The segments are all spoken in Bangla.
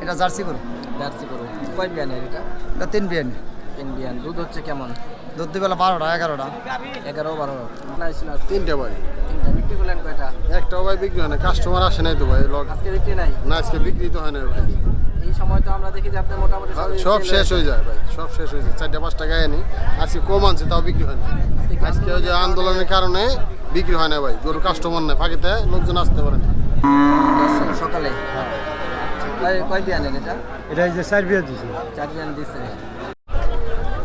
এটা জার্সি গরু। জার্সি গরু কয় বিয়ানের এটা? এটা 3 বিয়ানি। 3 বিয়ান। দুধ হচ্ছে কেমন? দুধ দিবেলা 12টা 11টা। 11-12 ছিল। 3টা ভাই। 3টা বিক্রি করলেন কয়টা? একটাও ভাই বিক্রি হয় না, কাস্টমার আসে নাই তো ভাই। আজকে বিক্রি নাই? না, আজকে বিক্রি তো হয় না ভাই। এই সময় তো আমরা দেখি যে আপনি মোটামুটি সব শেষ হয়ে যায় ভাই, সব শেষ হয়ে যায়। 4টা-5টা গায়ে নি আজকে কম আনছে, তাও বিক্রি হয় না। আজকে ওই যে আন্দোলনের কারণে বিক্রি হয় না ভাই। গরু কাস্টমার নেই, ফাঁকিতে লোকজন আসতে পারে না। সকালে কয় বিয়ানের এটা? এটা এই যে 4 বিয়ান দিছে। 4 বিয়ান দিছে।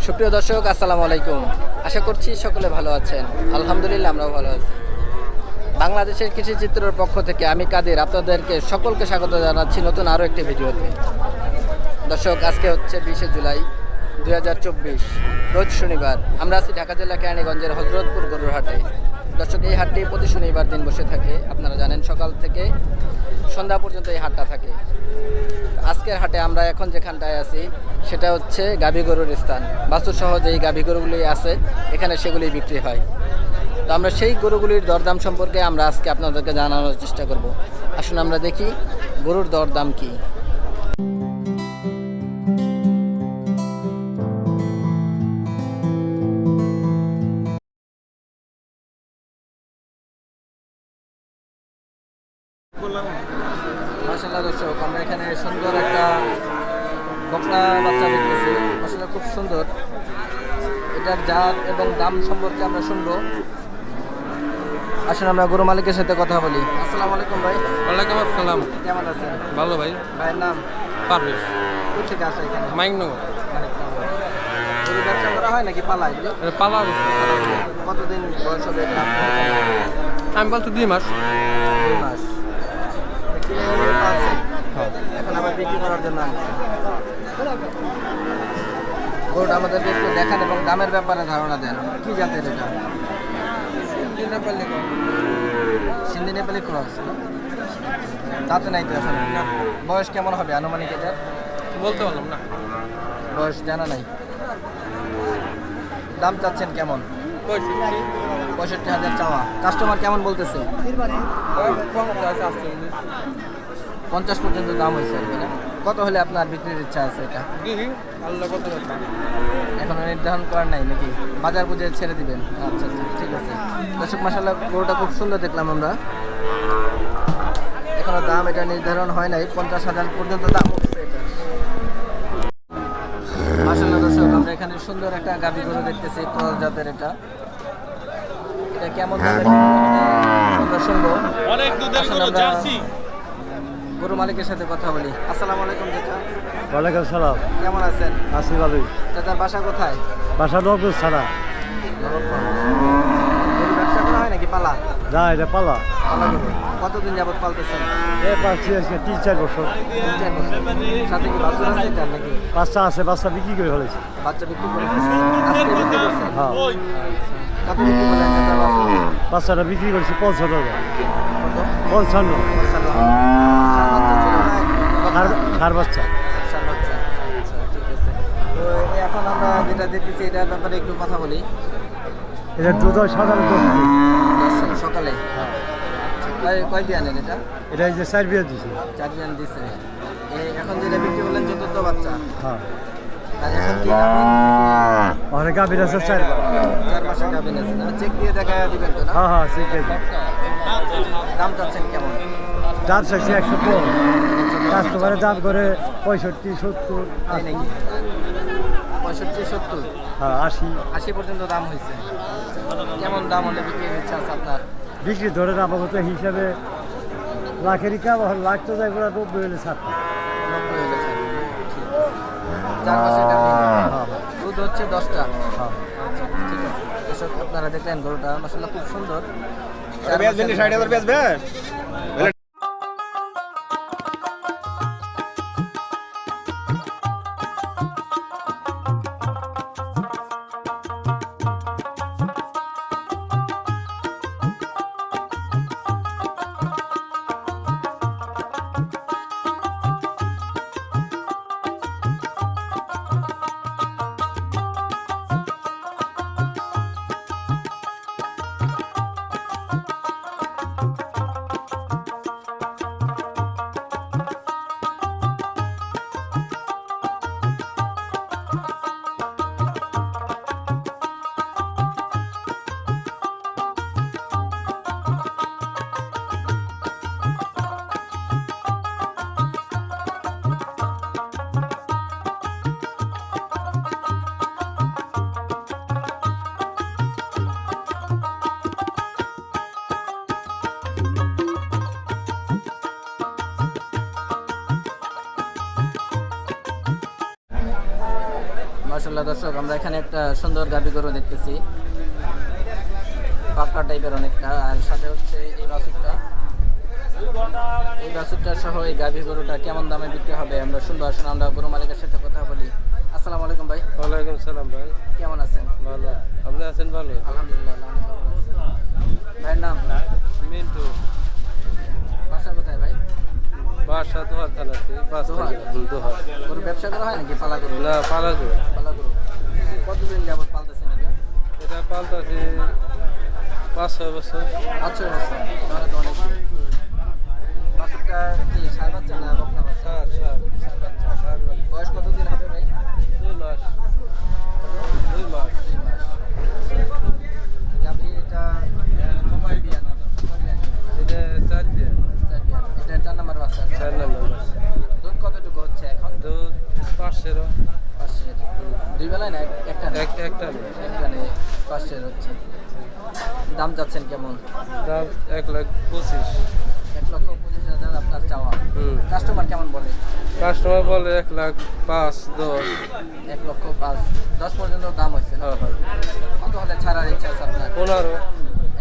সুপ্রিয় দর্শক, আসসালামু আলাইকুম। আশা করছি সকলে ভালো আছেন। আলহামদুলিল্লাহ আমরাও ভালো আছি। বাংলাদেশের কৃষি চিত্রের পক্ষ থেকে আমি কাদের আপনাদেরকে সকলকে স্বাগত জানাচ্ছি নতুন আরও একটি ভিডিওতে। দর্শক, আজকে হচ্ছে 20 জুলাই 2024, রোজ শনিবার। আমরা আছি ঢাকা জেলা কেরানীগঞ্জের হজরতপুর গরুর হাটে। দর্শক, এই হাটটি প্রতি শনিবার দিন বসে থাকে। আপনারা জানেন সকাল থেকে সন্ধ্যা পর্যন্ত এই হাটটা থাকে। আজকের হাটে আমরা এখন যেখানটায় আছি সেটা হচ্ছে গাভী গরুর স্থান। বাছুরসহ যেই গাভী গরুগুলি আছে এখানে সেগুলি বিক্রি হয়। তো আমরা সেই গরুগুলির দরদাম সম্পর্কে আমরা আজকে আপনাদেরকে জানানোর চেষ্টা করব। আসুন আমরা দেখি গরুর দরদাম কি। মাশাআল্লাহ দর্শক, আমরা এখানে সুন্দর একটা বকনা বাচ্চা দেখতেছি। মাশাআল্লাহ খুব সুন্দর। এটার জাত এবং দাম সম্পর্কে আমরা শুনবো। আসলে আমরা গরু মালিকের সাথে কথা বলি। আসসালামু আলাইকুম ভাই। ওয়ালাইকুম আসসালাম। কেমন আছেন? ভালো ভাই। ভাইয়ের নাম? পারভেজ। কোথা থেকে আসে এখানে? মাইকনগর। গরু ব্যবসা করা হয় নাকি পালা এগুলো? পালা হচ্ছে। কতদিন বয়স হবে এটা? আমি বলছি 2 মাস। 2 মাস। কিনে নিয়ে পালছেন? এখন আবার বিক্রি করার জন্য আনছেন। গরুটা আমাদেরকে একটু দেখান এবং দামের ব্যাপারে ধারণা দেন। কি জাতের এটা? সিন্ধি নেপালি ক্রস। তাতে নাই তো এখন? বয়স কেমন হবে আনুমানিক এটার? বলতে পারলাম না। বয়স জানা নাই। দাম চাচ্ছেন কেমন? 65,000 চাওয়া। কাস্টমার কেমন বলতেছে? 50 পর্যন্ত দাম হয়েছে আর কি না? কত হলে আপনার বিক্রির ইচ্ছা আছে এটা? এখনো নির্ধারণ করার নাই নাকি? বাজার বুঝে ছেড়ে দিবেন? আচ্ছা আচ্ছা, ঠিক আছে। দর্শক, মাশাআল্লাহ গরুটা খুব সুন্দর দেখলাম আমরা। এখনো দাম এটা নির্ধারণ হয় নাই। 50,000 পর্যন্ত দাম হচ্ছে এটা। মাশাআল্লাহ দর্শক, আমরা এখানে সুন্দর একটা গাভী গরু দেখতেছি, ক্রস জাতের। এটা কেমন দামে আমরা শুনবো। অনেক দুধের গরু জার্সি। গরু মালিকের সাথে কথা বলি। আসসালামু আলাইকুম চাচা। ওয়ালাইকুম সালাম। কেমন আছেন? আছি ভালোই। চাচার বাসা কোথায়? বাসা নগর ছাড়া। গরু ব্যবসা করা হয় নাকি পালা? যা এটা পালা। পালা গরু। কতদিন যাবত পালতেছেন? পাচ্ছি আজকে 3-4 বছর। 3-4 বছর। সাথে কি বাচ্চা আছে এটার নাকি? বাচ্চা আছে, বাচ্চা বিক্রি করে ফেলেছি। বাচ্চা বিক্রি করে ফেলছেন? আজকে বিক্রি করছেন? হ্যাঁ। কত বিক্রি করলেন চাচা বাচ্চা? বাচ্চাটা বিক্রি করেছি 55,000। কত? 55। সার বাচ্চা ছিল না? সার বাচ্চা। সার বাচ্চা। আচ্ছা, ঠিক আছে। তো এখন আমরা যেটা দেখতেছি এটার ব্যাপারে একটু কথা বলি। এটা দুধ হয় সাধারণ 10 দিন। সকালে কয় বিয়ানের এটা? এটা এই যে 4 বিয়ান দিছে। 4 বিয়ান দিছে। এখন যেটা বিক্রি করলেন চতুর্থ বাচ্চা। হ্যাঁ। আর এখন কি গাভীর? অনেক গাভীর আছে 4 মাসের গাভীর আছে না? চেক দিয়ে দেখা দিবেন তো না? হ্যাঁ হ্যাঁ, ঠিক আছে। দাম চাচ্ছেন কেমন? দাম চাইছি 110। কাস্টমারের দাম করে 65-70। তাই নাকি? 65-70? হ্যাঁ, 80 পর্যন্ত দাম হয়েছে। কেমন দাম হলে বিক্রির ইচ্ছা আছে আপনার? বিক্রি ধরেন আপাতত হিসাবে লাখেরই কাম, লাখ তো যায় 90 হলে ছাড়। 90 হলে ছাড়বেন। ঠিক আছে। 4 মাসের গাভী। দুধ হচ্ছে 10টা। হ্যাঁ। আচ্ছা, ঠিক আছে। দর্শক, আপনারা দেখলেন গরুটা মাশাআল্লাহ খুব সুন্দর। বেচবেন 60,000 বেচবেন। মাশাআল্লাহ দর্শক, আমরা এখানে একটা সুন্দর গাভী গরু দেখতেছি, পাকড়া টাইপের অনেকটা, আর সাথে হচ্ছে এই বাছুরটা সহ এই গাভী গরুটা কেমন দামে বিক্রি হবে আমরা শুনবো। আসুন আমরা গরু মালিকের সাথে কথা বলি। আসসালামু আলাইকুম ভাই, ওয়ালাইকুম সালাম ভাই। কেমন আছেন? ভালো, আপনি আছেন? ভালো। আলহামদুলিল্লাহ, আল্লাহ অনেক ভালো আছে। ভাইয়ের নাম? মিন্টু। বাসা কোথায় ভাই? বাসা দোহার থানাতে, দোহার? দোহার। গরু ব্যবসা করা হয় নাকি পালা গরু? না, পালাগো। পালা গরু। কতদিন যাবত পালতেছেন এটা? এটা পাল্টাছে 5-6 বছর। 5-6 বছর, তাহলে তো অনেক। বাছুরটা কি ষাঁড় বাচ্চা না বকনা বাচ্চা? ষাঁড়। ষাঁড় বাচ্চা। বয়স কতদিন হবে ভাই? 2 মাস। 2 মাস। 2 মাস। গাভী এটা কয় বিয়ান? এটা 4 দিয়ে। 4 বিয়ান। এটা 4 নাম্বার বাচ্চা। 4 নম্বর মাস। দুধ কতটুকু হচ্ছে এখন? দুধ 500। 500। দুই বেলায় না একটা? একটা একখানে 500 হচ্ছে। দাম যাচ্ছেন কেমন? দাম 1,25,000। 1,25,000 আপনার চাওয়া। হুম। কাস্টমার কেমন বলে? কাস্টমার বলে 1,05,000, 10। 1,05,000, 10 পর্যন্ত দাম হচ্ছে না? হ্যাঁ, হ্যাঁ। কত হলে ছাড়ার ইচ্ছা আছে আপনার? 15।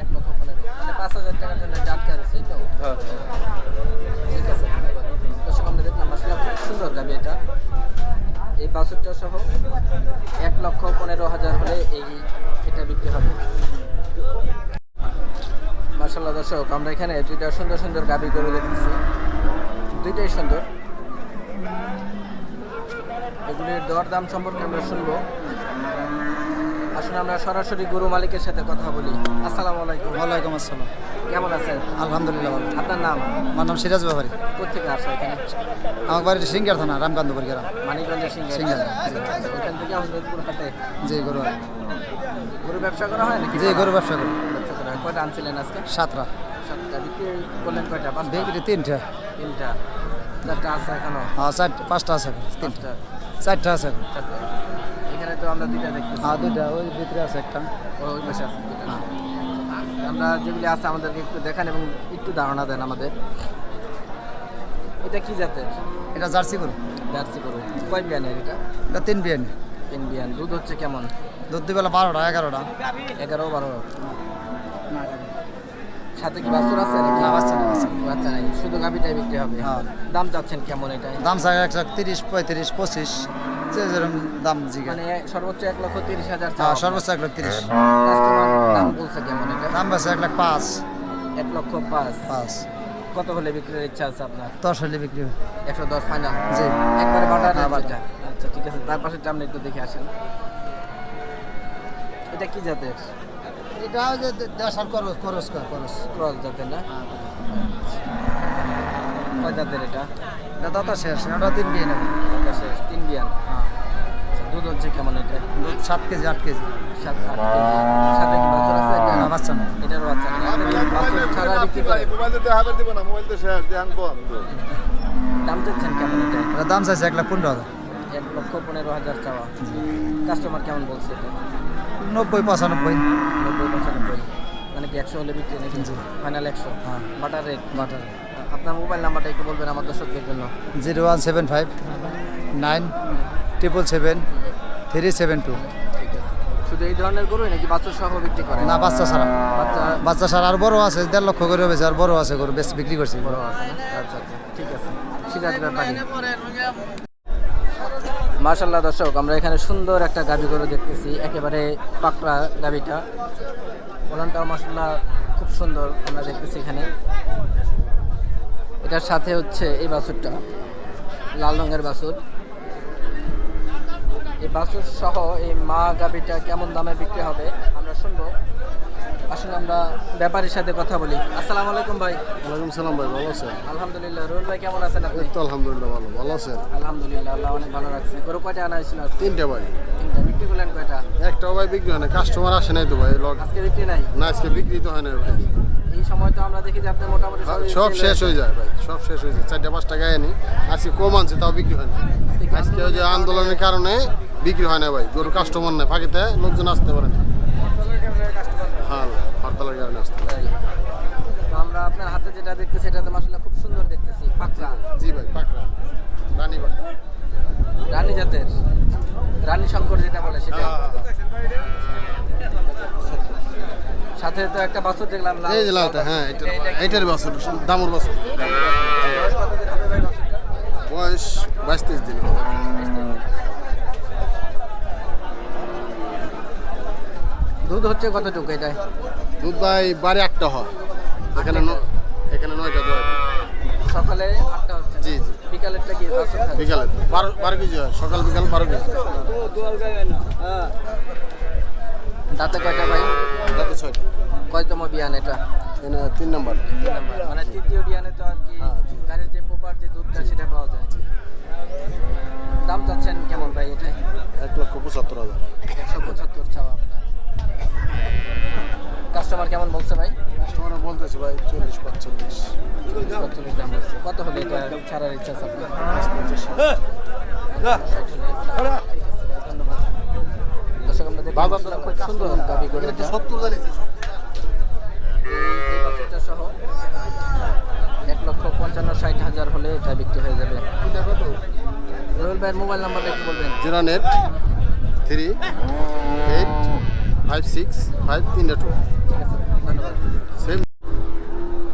1,15,000, মানে 5,000 টাকার জন্য জাটকা আছে, এই তো? হ্যাঁ। ঠিক আছে, ধন্যবাদ। দর্শক, আমরা দেখলাম আসলে খুব সুন্দর গাভী এটা। এই বাছুরটা সহ 1,15,000 হলে এটা বিক্রি হবে। মাশাআল্লাহ দর্শক, আমরা এখানে দুইটা সুন্দর সুন্দর গাভী গরু দেখতেছি, দুইটাই সুন্দর। এগুলির দর দাম সম্পর্কে আমরা শুনবো। আসলে আমরা সরাসরি গরু মালিকের সাথে কথা বলি। আসসালামু আলাইকুম। ওয়ালাইকুম আসসালাম। কেমন আছেন? আলহামদুলিল্লাহ ভালো। আপনার নাম? আমার নাম সিরাজ ব্যাপারী। কোথেকে আসা এখানে? আমার বাড়িটা সিঙ্গার থানা, রামকান্তপুর গ্রাম। মানিকগঞ্জের সিঙ্গার। সিঙ্গার। ওইখান থেকে হজরতপুর হাটে জি গরু গরু ব্যবসা করা হয় নাকি? জি গরু ব্যবসা করি। ব্যবসা করা হয়। কয়টা আনছিলেন আজকে? 7টা। 7টা। বিক্রি করলেন কয়টা? 5টা? বিক্রি 3টা। 3টা। 4টা আছে এখনো? হ্যাঁ 5টা আছে। 3টা। 4টা আছে। 4টা। এখানে তো আমরা 2টা দেখতেছি। হ্যাঁ 2টা, ওই ভিতরে আছে একটা। ওই পাশে আছে 2টা। আমরা যেগুলি আছে আমাদেরকে একটু দেখান এবং একটু ধারণা দেন আমাদের। এটা কি জাতের? এটা জার্সি গরু। জার্সি গরু। কয় বিয়ানের এটা? এটা 3 বিয়ানি। 3 বিয়ান। দুধ হচ্ছে কেমন? দুধ দিবেলা 12টা 11টা। 11-12। সাথে কি বাছুর আছে নাকি? না বাচ্চা না। বাচ্চা নাই, শুধু গাভীটাই বিক্রি হবে। হ্যাঁ। দাম চাচ্ছেন কেমন এটাই? দাম চাই 130, 35, 25, যে যেরকম দাম জিগে। মানে সর্বোচ্চ 1,30,000 হ্যাঁ সর্বোচ্চ 130। কাস্টমার দাম বলছে কেমন এটা? দাম বেশি 1,05,000। 1,05,000। কত হলে বিক্রির ইচ্ছা আছে আপনার? 10 হলে বিক্রি হবে। 110 ফাইনাল? জি। একবারে বাটার হ্যাঁ, বাটা। এটা? আচ্ছা ঠিক আছে, তার পাশেরটা আপনি একটু দেখে আসেন। এটা কি জাতের? এটা যে দেশাল করস ক্রস জাতের না? কয় জাতের এটা? এটা দাতা শেষ, এটা 3 বিয়ে নেবে। এটা শেষ 3 বিয়ান। আচ্ছা, দুধ হচ্ছে কেমন এটা? দুধ 7 কেজি 8 কেজি। 7-8 কেজি। সাথে কি বাছুর আছে এটা? না বাচ্চা না। এটারও বাচ্চা নেই। আপনি বাছুর ছাড়া বিক্রি করেন? দাম চাচ্ছেন কেমন এটা? এটা দাম চাইছে 1,15,000। 1,15,000 চাওয়া। কাস্টমার কেমন বলছে এটা? 90, 95। 90-95। মানে কি 100 হলে বিক্রি নাকি? ফাইনাল 100। হ্যাঁ। Butter rate. বাটার। আপনার মোবাইল নাম্বারটা একটু বলবেন আমার দর্শকদের জন্য। 0175 9 777 372। ঠিক আছে। শুধু এই ধরনের গরুই নাকি বাছুর সহ বিক্রি করেন? না বাচ্চা ছাড়া। বাচ্চা বাচ্চা ছাড়া আর বড় আছে 1.5 লক্ষ করে হবে, আর বড় আছে গরু বেশ বিক্রি করছি। বড় আছে না? আচ্ছা আচ্ছা ঠিক আছে। সিরাজ ব্যাপারী। মাশাআল্লাহ দর্শক, আমরা এখানে সুন্দর একটা গাভী গরু দেখতেছি, একেবারে পাকড়া গাভীটা। ওলানটাও মাশাআল্লাহ খুব সুন্দর আমরা দেখতেছি এখানে। এটার সাথে হচ্ছে এই বাছুরটা, লাল রঙের বাছুর। এই বাছুর সহ এই মা গাভীটা কেমন দামে বিক্রি হবে আমরা শুনবো। আসলে আমরা ব্যাপারীর সাথে কথা বলি। আসসালামু আলাইকুম ভাই। ওয়ালাইকুম সালাম ভাই, ভালো আছেন? আলহামদুলিল্লাহ। রুহুল ভাই কেমন আছেন আপনি? এই তো আলহামদুলিল্লাহ ভালো। ভালো আছেন? আলহামদুলিল্লাহ, আল্লাহ অনেক ভালো রাখছে। গরু কয়টা আনা হয়েছিল আজকে? 3টা ভাই। 3টা। বিক্রি করলেন কয়টা? একটাও ভাই বিক্রি হয় না, কাস্টমার আসে নাই তো ভাই। আজকে বিক্রি নাই? না আজকে বিক্রি তো হয় না ভাই। এই সময় তো আমরা দেখি যে আপনি মোটামুটি সব শেষ হয়ে যায় ভাই, সব শেষ হয়ে যায়। 4-5টা গায়ে আনি, আজকে কম আনছে তাও বিক্রি হয় না। আজকে ওই যে আন্দোলনের কারণে বিক্রি হয় না ভাই। গরু কাস্টমার নেই, ফাঁকিতে লোকজন আসতে পারে না। হ্যাঁ হরতালের কারণে আসতে পারে। তো আমরা আপনার হাতে যেটা দেখতেছি এটা তো মাশাআল্লাহ খুব সুন্দর দেখতেছি, পাকড়া। জি ভাই পাকড়া রানী বাটা। রানী জাতের। রানী শঙ্কর যেটা বলে সেটা সাথে তো একটা বাছুর দেখলাম লাল- এই যে লালটা, হ্যাঁ এইটার বছর দামুর বছর বয়স কতদিন হবে ভাই বাছুরটা? বয়স 22-23 দিন হবে। দুধ হচ্ছে কতটুকু এটাই? দুধ ভাই বাড়ি 8টা হয়, এখানে এখানে 9টা দেওয়া হয়। সকালে 8টা হচ্ছে না? জি জি বিকালেরটা কি বাছুর থাকে? বিকালে 12 কেজি হয়, সকাল বিকাল 12 কেজি। দাঁতে কয়টা ভাই? রাতে 6টা। কয়তম বিয়ান এটা? এখানে 3 নাম্বার। 3 নাম্বার। মানে তৃতীয় বিয়ানে তো আর কি হ্যাঁ, জি। গাড়ির যে প্রপার যে দুধটা সেটা পাওয়া যায়। দাম চাচ্ছেন কেমন ভাই এটা? 1,75,000। 175 চাওয়া আপনার। কাস্টমার কেমন বলছে ভাই? কাস্টমার বলতেছে ভাই 40-45। 45 দাম বলছে। কত হলে এটা ছাড়ার ইচ্ছা আছে আপনার? ধন্যবাদ। দর্শক আমরা দেখলাম বাজার খুব সুন্দর দাবি করে এটা। 70 জানিস। এই বাছুরটা সহ 1,55,60,000 হলে এটা বিক্রি হয়ে যাবে। রুবেল ভাইয়ের মোবাইল নাম্বারটা একটু বলবেন। 083856532। ঠিক আছে, ধন্যবাদ। সেম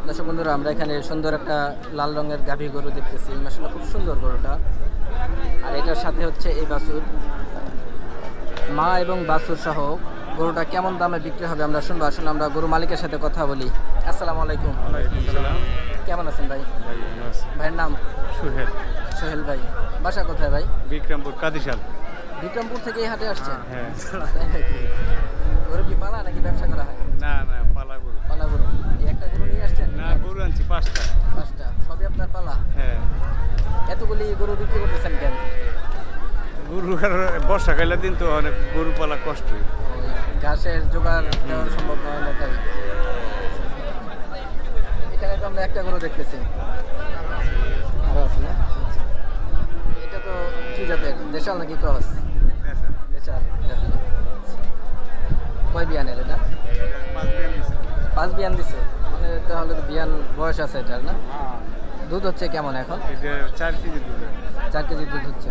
দর্শক বন্ধুরা, আমরা এখানে সুন্দর একটা লাল রঙের গাভী গরু দেখতেছি। মাশাআল্লাহ খুব সুন্দর গরুটা। আর এটার সাথে হচ্ছে এই বাছুর, মা এবং বাছুর সহ গরুটা কেমন দামে বিক্রি হবে আমরা শুনবো। আসলে আমরা গরু মালিকের সাথে কথা বলি। আসসালামু আলাইকুম। কেমন আছেন ভাই? ভাইয়ের নাম? সুহেল, সোহেল ভাই। বাসা কোথায় ভাই? বিক্রমপুর, কাদিশাল। বিক্রমপুর থেকে এই হাটে আসছেন? হ্যাঁ। তাই নাকি? গরু কি পালা নাকি ব্যবসা করা হয়? না না, পালা গরু। পালা গরু। এই একটা গরু নিয়ে আসছেন? না, গরু আনছি 5টা। 5টা। সবই আপনার পালা? হ্যাঁ। এতগুলি গরু বিক্রি করতেছেন কেন? গরু আর বর্ষাকালের দিন তো অনেক গরু পালা কষ্টই। ওই ঘাসের জোগাড় দেওয়া সম্ভব নয় না তাই। এখানে তো আমরা একটা গরু দেখতেছি। আরো আছে না? আচ্ছা। এটা তো কি জাতের? দেশাল নাকি ক্রস? দেশাল জাতের। কয় বিয়ানের এটা? 5 বিয়ান দিছে। মানে তাহলে তো বিয়ান বয়স আছে এটার না? দুধ হচ্ছে কেমন এখন? এটা 4 কেজি দুধ। 4 কেজি দুধ হচ্ছে।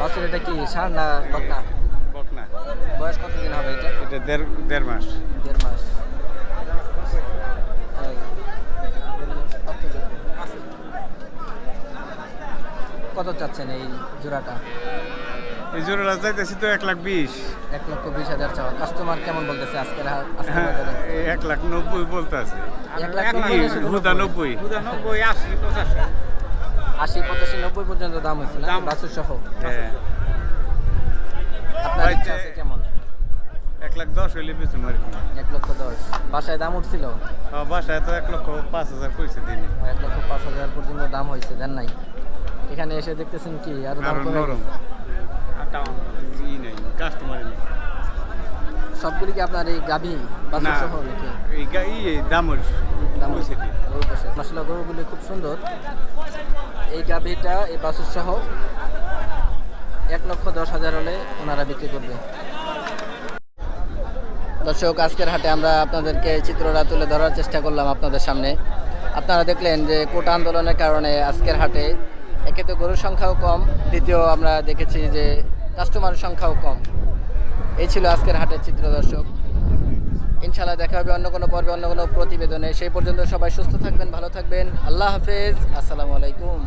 বাছুর এটা কি ষাঁড় না বকনা? বকনা। বয়স কতদিন হবে এটা? এটা দেড় মাস। 1.5 মাস। কত চাচ্ছেন এই জোড়াটা? এই জোড়াটা চাইতেছি তো 1,20,000। 1,20,000 চাওয়া। কাস্টমার কেমন বলতেছে আজকের আজকের হ্যাঁ, বাজারে? 1,90,000 বলতে আছে। 1,90,000 শুধু 90 80, 85, 90 পর্যন্ত দাম হয়েছে না বাছুর সহ? হ্যাঁ। আপনার ইচ্ছা আছে কেমন? 1,10,000 হইলে বেশি মারি। 1,10,000। বাসায় দাম উঠছিল? বাসায় তো 1,05,000 কইছে দিনে। 1,05,000 পর্যন্ত দাম হয়েছে, দেন নাই? এখানে এসে দেখতেছেন কি আরো দাম আরো কমে নরম। গেছে? কাস্টমারই নেই। সবগুলি কি আপনার এই গাভী বাছুর না, সহ নাকি? এই দামর দাম হইছে কি? মশলা গরুগুলি খুব সুন্দর। এই গাভীটা এই বাছুর সহ 1,10,000 হলে ওনারা বিক্রি করবে। দর্শক, আজকের হাটে আমরা আপনাদেরকে চিত্রটা তুলে ধরার চেষ্টা করলাম আপনাদের সামনে। আপনারা দেখলেন যে কোটা আন্দোলনের কারণে আজকের হাটে একে তো গরুর সংখ্যাও কম, দ্বিতীয় আমরা দেখেছি যে কাস্টমারের সংখ্যাও কম। এই ছিল আজকের হাটের চিত্র। দর্শক, ইনশাআল্লাহ দেখা হবে অন্য কোনো পর্বে, অন্য কোনো প্রতিবেদনে। সেই পর্যন্ত সবাই সুস্থ থাকবেন, ভালো থাকবেন। আল্লাহ হাফেজ। আসসালামু আলাইকুম।